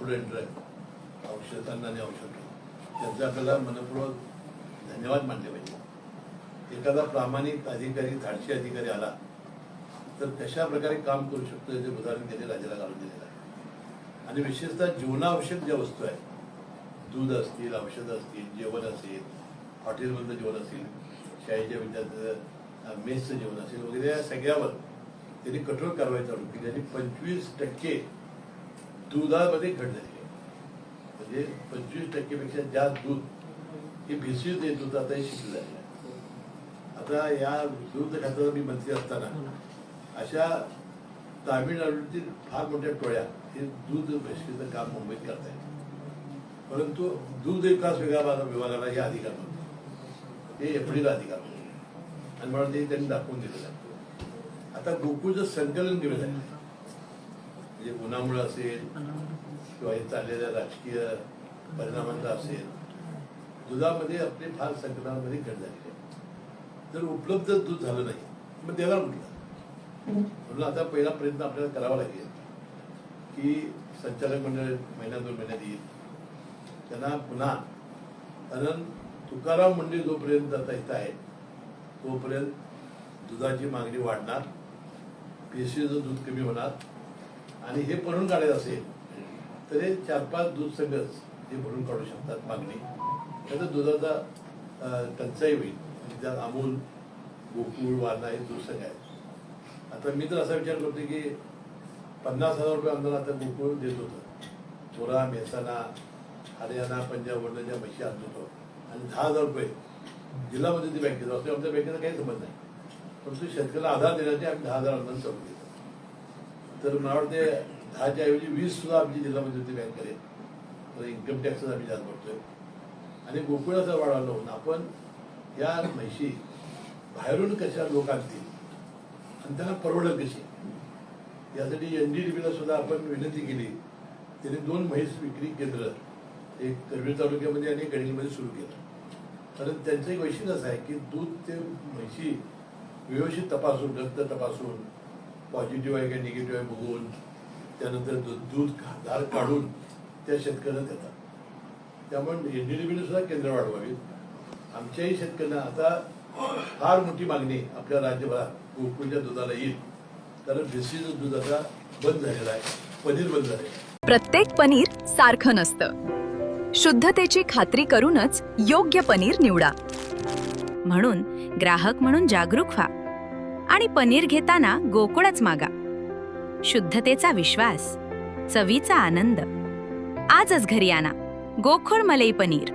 Student औषधांना आणि औषध त्यांचा आपल्याला मनपूर्वक धन्यवाद मानले पाहिजे. एखादा प्रामाणिक अधिकारी धाडशी अधिकारी आला तर कशा प्रकारे काम करू शकतो याचे उदाहरण त्यांनी राज्याला घालून दिलेलं आहे. आणि विशेषतः जीवनावश्यक ज्या वस्तू आहेत, दूध असतील, औषधं असतील, जेवण असेल, हॉटेलमधलं जेवण असेल, शाळेच्या विद्यार्थ्यांचं मेसचं जेवण असेल वगैरे, या सगळ्यावर त्यांनी कठोर कारवाई चालू केली आणि 25% दुधामध्ये घट झाली आहे. म्हणजे 25% पेक्षा जास्त दूध हे भेसळीत देत होतं, आता हे शिकलं झालेलं आहे. आता या दूध खात्याचा मी मंत्री असताना अशा तामिळनाडूतील फार मोठ्या टोळ्या हे दूध भेसळीचं काम मुंबईत करत आहेत. परंतु दूध विकास विभागाला हे अधिकार नव्हते, हे एफडीला अधिकार होते आणि म्हणून ते त्यांनी दाखवून दिलेलं आहे. आता गोकुळचं संकलन केलं जाईल, म्हणजे उन्हामुळे असेल किंवा हे चाललेल्या राजकीय परिणामांचा असेल, दुधामध्ये आपली फार संकलनामध्ये घट झालेली आहे. जर उपलब्ध दूध झालं नाही मग देणार कुठलं? म्हणून आता पहिला प्रयत्न आपल्याला करावा लागेल की संचालक मंडळ महिना 2 महिन्यात येईल, त्यांना पुन्हा, कारण तुकाराम मंडळी जोपर्यंत आता इथं आहे तोपर्यंत दुधाची मागणी वाढणार, पेशीचं दूध कमी होणार आणि हे भरून काढायचं असेल तर हे 4-5 दूध संघच हे भरून काढू शकतात मागणी. त्याचा दुधाचा टंचाई होईल. त्यात अमूल, गोकुळ, वारणा हे दूध संघ आहेत. आता मी तर असा विचार करतो की 50,000 रुपये आम्हाला आता गोकुळ देत होतं. चोरा, मेहसाणा, हरियाणा, पंजाबवरनं ज्या म्हशी आणत होतो आणि 10,000 रुपये जिल्हा मध्यवर्ती बँकेचा असतो. आमच्या बँकेचा काही संबंध नाही, परंतु शेतकऱ्याला आधार देण्याचे आम्ही 10,000 अनुदान चालू केलं. तर मला वाटते 10च्या ऐवजी 20 सुद्धा आमची जिल्हा मध्यवर्ती बँक करेल. तर इन्कम टॅक्सच आम्ही जास्त भरतोय आणि गोकुळाचा वाढ लावून आपण या म्हशी बाहेरून कशा लोक आणतील आणि त्यांना परवडेल कशी, यासाठी NDDBला सुद्धा आपण विनंती केली. त्यांनी 2 म्हैस विक्री केंद्र एक करवीर तालुक्यामध्ये आणि गडहिंग्लजमध्ये सुरू केलं. कारण त्यांचं एक वैशिष्ट्य असं आहे की दूध ते म्हशी व्यवस्थित तपासून, रक्त तपासून, पॉझिटिव्ह आहे का निगेटिव्ह आहे बघून, त्यानंतर दूध धार काढून त्या शेतकऱ्यांना देतात. त्यामुळे NDDBने सुद्धा केंद्र वाढवावीत. आमच्याही शेतकऱ्यांना आता फार मोठी मागणी आपल्या राज्यभरात गोकुळच्या दुधाला येईल, कारण भेसळीचं दूध आता बंद झालेलं आहे, पनीर बंद झालेलं आहे. प्रत्येक पनीर सारखं नसतं. शुद्धतेची खात्री करूनच योग्य पनीर निवडा. म्हणून ग्राहक म्हणून जागरूक व्हा आणि पनीर घेताना गोकुळच मागा. शुद्धतेचा विश्वास, चवीचा आनंद. आजच घरी आणा गोकुळ मलई पनीर.